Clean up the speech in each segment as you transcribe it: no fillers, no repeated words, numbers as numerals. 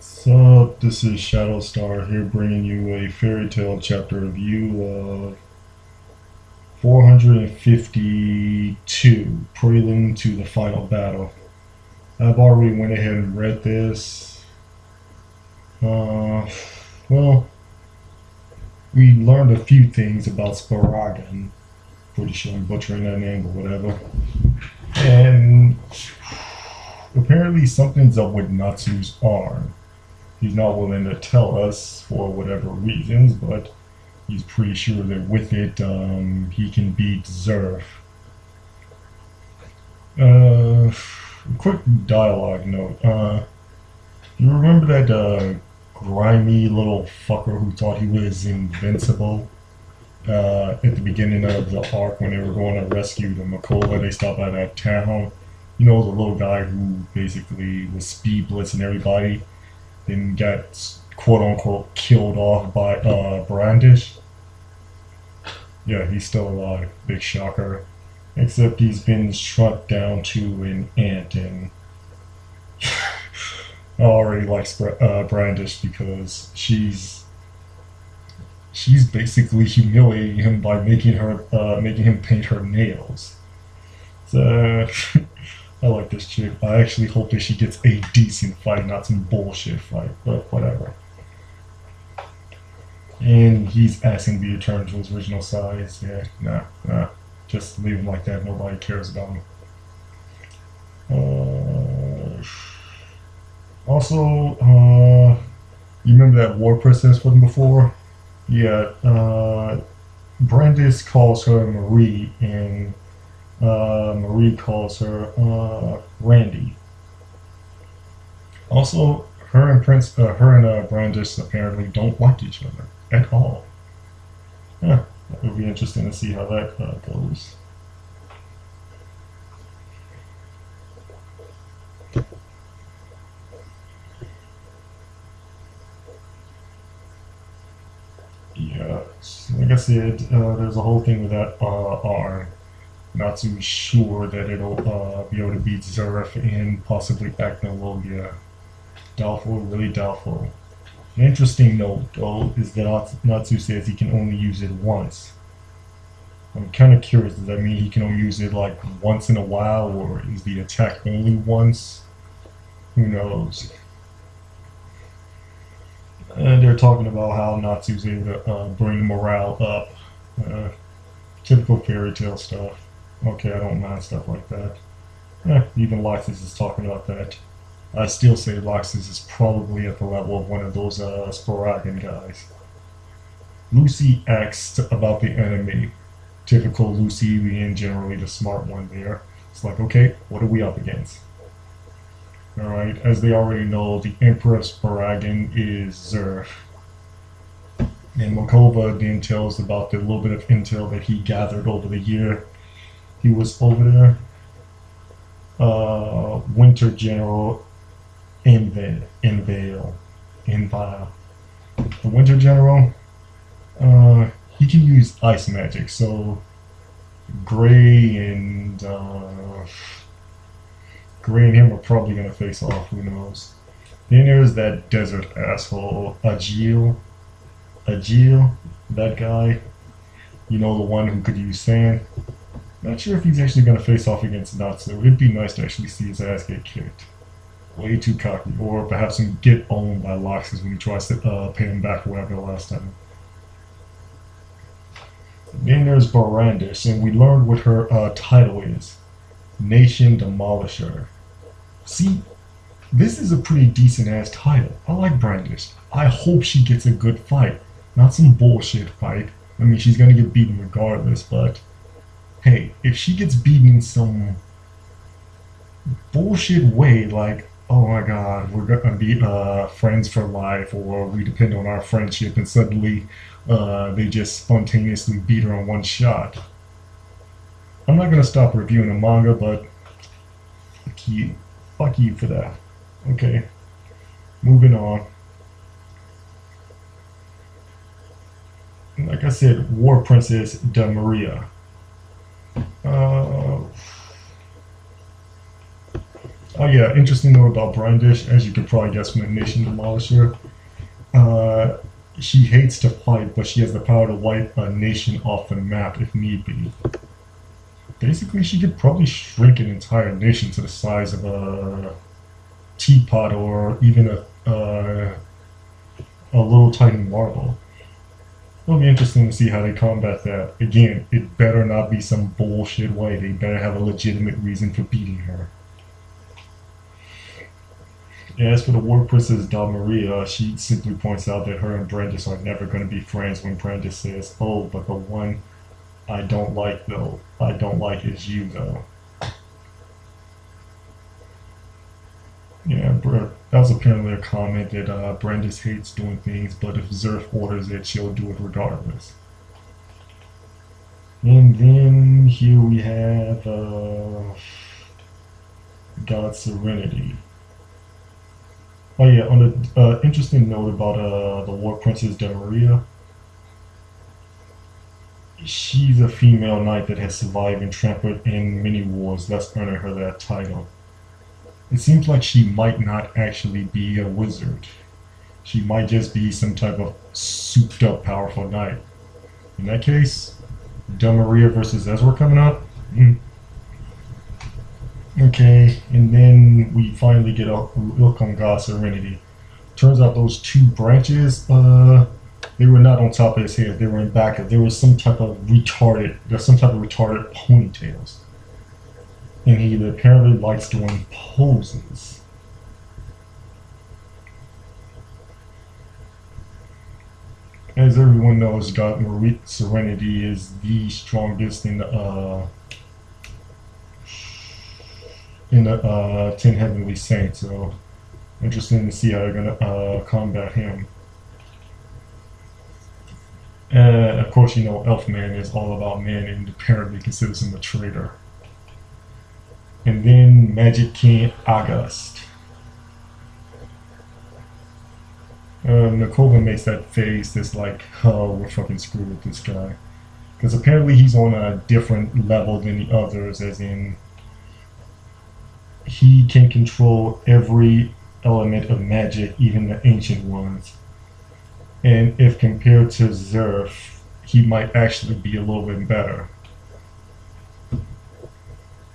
So, this is Shadowstar here bringing you a fairy tale chapter review of 452, Prelude to the Final Battle. I've already went ahead and read this. Uh, well, we learned a few things about Sparagon. Pretty sure I'm butchering that name, but whatever. And apparently something's up with Natsu's arm. He's not willing to tell us for whatever reasons, but he's pretty sure that with it, he can beat Zerf. Quick dialogue note. You remember that grimy little fucker who thought he was invincible at the beginning of the arc when they were going to rescue the Makova? They stopped by that town. You know, the little guy who basically was speed blitzing everybody, then got quote unquote killed off by Brandish. Yeah, he's still alive. Big shocker. Except he's been shrunk down to an ant, and I already like Brandish because she's basically humiliating him by making him paint her nails. So I like this chick. I actually hope that she gets a decent fight, not some bullshit fight, but whatever. And he's asking to be returned to his original size. Yeah, nah. Just leave him like that. Nobody cares about him. Also, you remember that war princess from before? Yeah, Brandis calls her Marie, and Marie calls her Randy. Also, her and Brandis apparently don't like each other at all. Yeah, it would be interesting to see how that goes. Yeah, like I said, there's a whole thing with that arm. Not too sure that it'll be able to beat Zeref and possibly Acnologia. Doubtful, really doubtful. An interesting note, though, is that Natsu says he can only use it once. I'm kind of curious, does that mean he can only use it like once in a while, or is the attack only once? Who knows? And they're talking about how Natsu's able to bring the morale up. Uh, Typical fairy tale stuff. Okay, I don't mind stuff like that. Even Loxus is talking about that. I still say Loxus is probably at the level of one of those Sparagan guys. Lucy asked about the enemy. Typical Lucy being generally the smart one there. It's like, okay, what are we up against? Alright, as they already know, the Emperor of Sparagan is Zerf. And Makova then tells about the little bit of intel that he gathered over the year he was over there. Winter General Envale. The Winter General, he can use ice magic, so Gray and him are probably gonna face off. Who knows? Then there's that desert asshole Agil, that guy. You know, the one who could use sand. Not sure if he's actually gonna face off against Natsu. It'd be nice to actually see his ass get kicked. Way too cocky, or perhaps him get owned by Loxus when he tries to pay him back or whatever the last time. Then there's Barandis, and we learned what her title is. Nation Demolisher. See, this is a pretty decent ass title. I like Brandish. I hope she gets a good fight, not some bullshit fight. I mean, she's gonna get beaten regardless, but hey, if she gets beaten in some bullshit way, like, oh my god, we're gonna be friends for life, or we depend on our friendship, and suddenly they just spontaneously beat her in one shot. I'm not gonna stop reviewing the manga, but fuck you for that. Okay, moving on. Like I said, War Princess de Maria. Oh yeah, interesting note about Brandish, as you could probably guess from the Nation Demolisher. Uh, she hates to fight, but she has the power to wipe a nation off the map if need be. Basically, she could probably shrink an entire nation to the size of a teapot or even a little tiny marble. It'll be interesting to see how they combat that. Again, it better not be some bullshit way. They better have a legitimate reason for beating her. As for the War Princess Maria, she simply points out that her and Brandish are never going to be friends when Brandish says, "Oh, but the one I don't like is you though." Yeah, that was apparently a comment that Brandish hates doing things, but if Zerf orders it, she'll do it regardless. And then here we have God Serenity. Oh yeah, on the interesting note about the War Princess Maria, she's a female knight that has survived and trampled in many wars, thus earning her that title. It seems like she might not actually be a wizard. She might just be some type of souped up powerful knight. In that case, Maria versus Ezra coming up? Okay, and then we finally get Ilkum God Serenity. Turns out those two branches, they were not on top of his head, they were in back of. There was some type of retarded ponytails. And he apparently likes doing poses. As everyone knows, God Serenity is the strongest in the 10 Heavenly Saints, so interesting to see how they're gonna combat him. Of course, you know Elfman is all about men and apparently considers him a traitor. And then Magic King August. Nicole makes that face that's like, oh, we're fucking screwed with this guy. Because apparently he's on a different level than the others, as in he can control every element of magic, even the ancient ones. And if compared to Zerf, he might actually be a little bit better.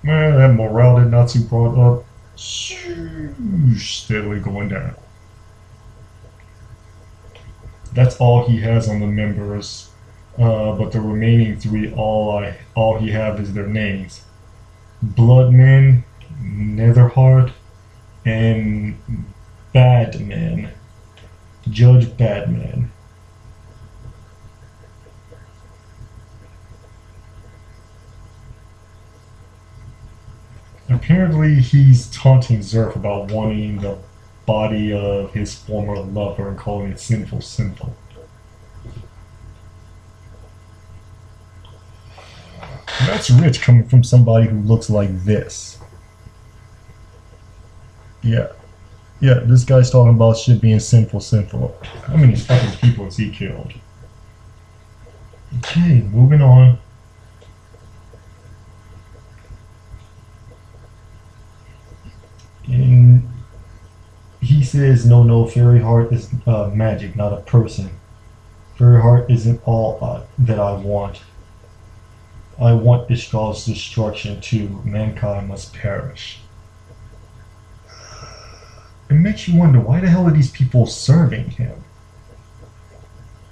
Man, that morale that Natsu brought up, steadily going down. That's all he has on the members, but the remaining three, all he have is their names: Bloodman, Netherheart, and Badman, Judge Badman. Apparently he's taunting Zerf about wanting the body of his former lover and calling it sinful. That's rich coming from somebody who looks like this. Yeah, this guy's talking about shit being sinful. How many fucking people has he killed? Okay, moving on. And he says, no, Fairy Heart is magic, not a person. Fairy Heart isn't all that I want. I want Ishgal's destruction too. Mankind must perish. It makes you wonder, why the hell are these people serving him?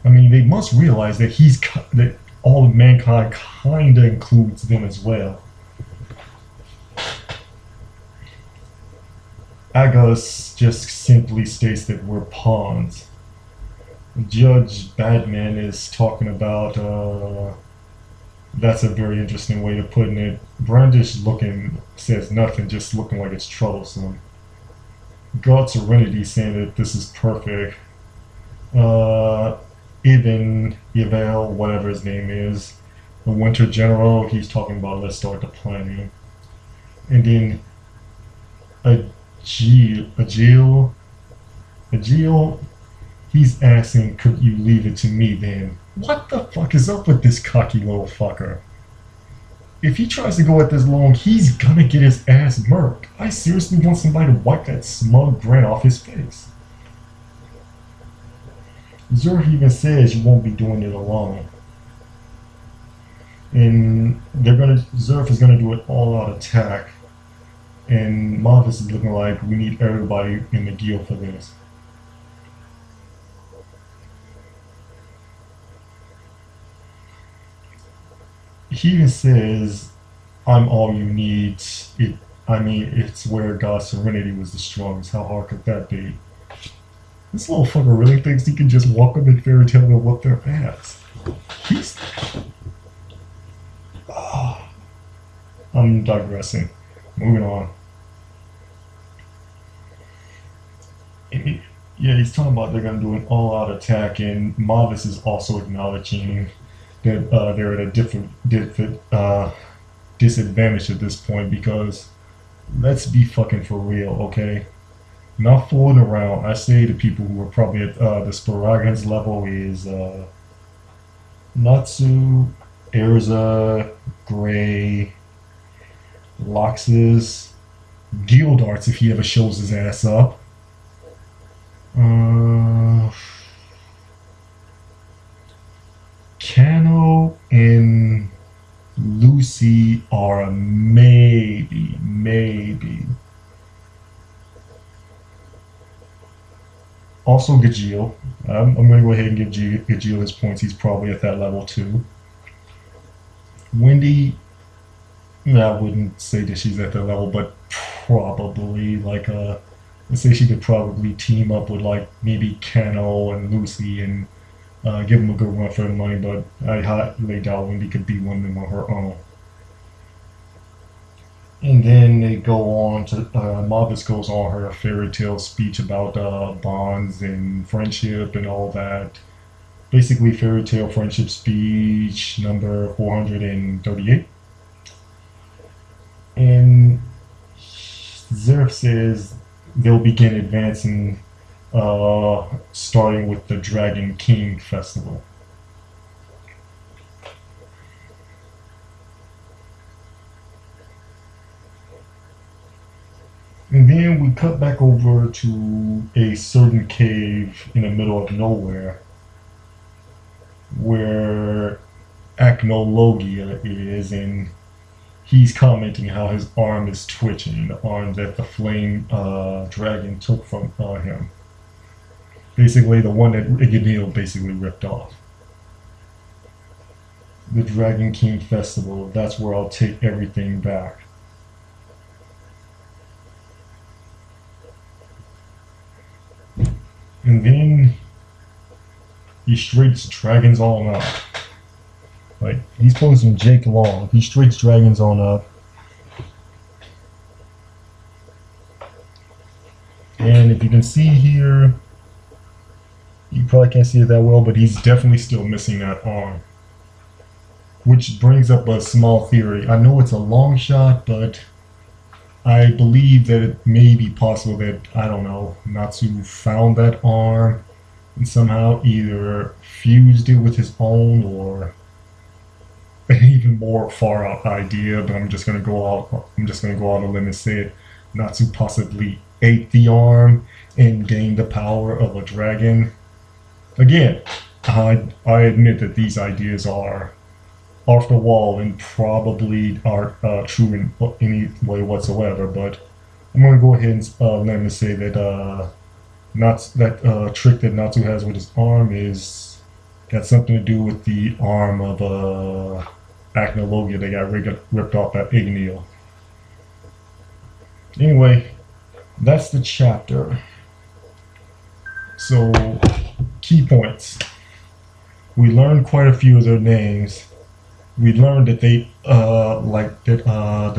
I mean, they must realize that that all of mankind kinda includes them as well. Agos just simply states that we're pawns. Judge Badman is talking about, that's a very interesting way of putting it. Brandish says nothing, just looking like it's troublesome. God Serenity saying that this is perfect. Yvel, whatever his name is, the Winter General, he's talking about let's start the planning. And then Agil, he's asking, could you leave it to me then? What the fuck is up with this cocky little fucker? if he tries to go at this long, he's gonna get his ass murked. I seriously want somebody to wipe that smug grin off his face. Zerf even says you won't be doing it alone. And Zerf is gonna do an all-out attack. And Marvis is looking like we need everybody in the guild for this. He even says, I'm all you need. It's where God's Serenity was the strongest. How hard could that be? This little fucker really thinks he can just walk up in Fairy Tail and whoop their ass. He's... I'm digressing. Moving on. Yeah, he's talking about they're going to do an all-out attack, and Marvis is also acknowledging that they're at a disadvantage at this point because let's be fucking for real, okay? Not fooling around. I say to people who are probably at the Sparagans level is Natsu, Erza, Gray, Loxus, Gildarts if he ever shows his ass up. Kano and Lucy are a maybe. Also Gajeel. I'm going to go ahead and give Gajeel his points. He's probably at that level too. Wendy, I wouldn't say that she's at that level, but probably like let's say she could probably team up with like maybe Kano and Lucy and give them a good run for the money, but I highly doubt Wendy could beat one of them on her own. And then they go on to Marvis goes on her fairy tale speech about bonds and friendship and all that. Basically, fairy tale friendship speech number 438. And Zerf says they'll begin advancing, starting with the Dragon King Festival. And then we cut back over to a certain cave in the middle of nowhere where Acnologia is, and he's commenting how his arm is twitching, the arm that the flame dragon took from him. Basically the one that Igneel basically ripped off. The Dragon King Festival, that's where I'll take everything back. And then he straights dragons on up. Like, he's pulling some Jake Long. He straights dragons on up. And if you can see here, you probably can't see it that well, but he's definitely still missing that arm. Which brings up a small theory. I know it's a long shot, but I believe that it may be possible that, I don't know, Natsu found that arm and somehow either fused it with his own or an even more far out idea, but I'm just gonna go out on a limb and say it. Natsu possibly ate the arm and gained the power of a dragon. Again, I admit that these ideas are off the wall and probably aren't true in any way whatsoever, but I'm going to go ahead and let me say that that trick that Natsu has with his arm is got something to do with the arm of Acnologia that got ripped off by Igneel. Anyway, that's the chapter. So, key points. We learned quite a few of their names. We learned that the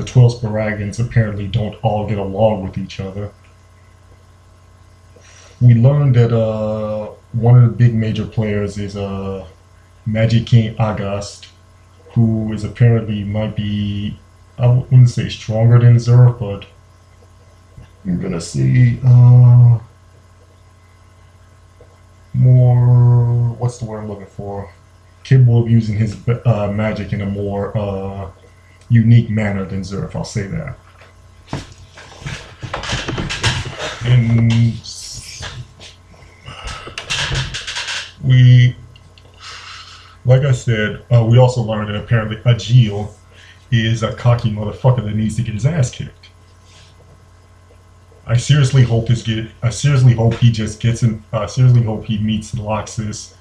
12 Sparagans apparently don't all get along with each other. We learned that one of the big major players is Magic King August, who is apparently might be, I wouldn't say stronger than Zerf, but you're gonna see more, what's the word I'm looking for? Capable of using his magic in a more unique manner than Zerf, I'll say that. And we, like I said, we also learned that apparently Ajil is a cocky motherfucker that needs to get his ass kicked. I seriously hope he just gets in. I seriously hope he meets Loxus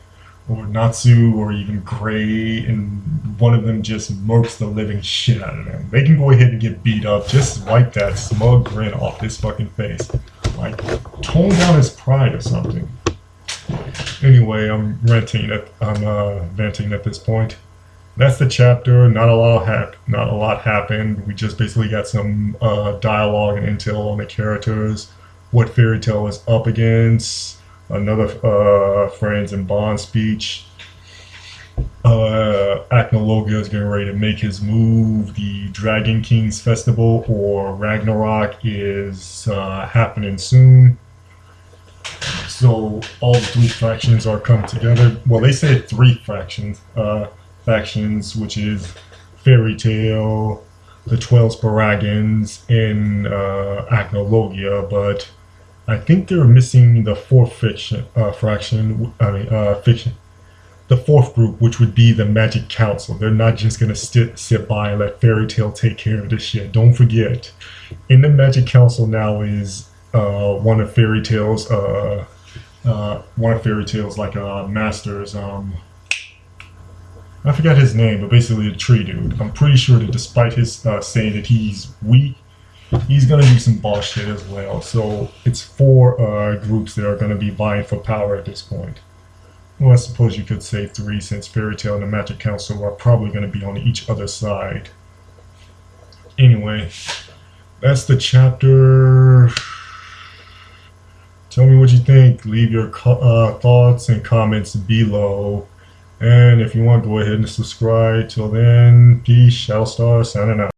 or Natsu or even Gray, and one of them just murks the living shit out of them. They can go ahead and get beat up. Just wipe that smug grin off his fucking face. Like, tone down his pride or something. Anyway, I'm venting at this point. That's the chapter. Not a lot happened. We just basically got some dialogue and intel on the characters, what Fairy Tail is up against, another Friends and Bond speech. Acnologia is getting ready to make his move. The Dragon Kings Festival, or Ragnarok, is happening soon. So all the three factions are coming together. Well, they said three factions, which is Fairy Tail, the 12 Sparagons, and Acnologia, but I think they're missing the fourth fiction. The fourth group, which would be the Magic Council. They're not just gonna sit by and let Fairy Tail take care of this shit. Don't forget, in the Magic Council now is one of Fairy Tail's like masters. I forgot his name, but basically a tree dude. I'm pretty sure that despite his saying that he's weak, he's gonna do some boss shit as well. So it's four groups that are gonna be vying for power at this point. Well, I suppose you could say three, since Fairy Tail and the Magic Council are probably going to be on each other's side. Anyway, that's the chapter. Tell me what you think. Leave your thoughts and comments below. And if you want, go ahead and subscribe. Till then, peace, Shadowstar, signing out.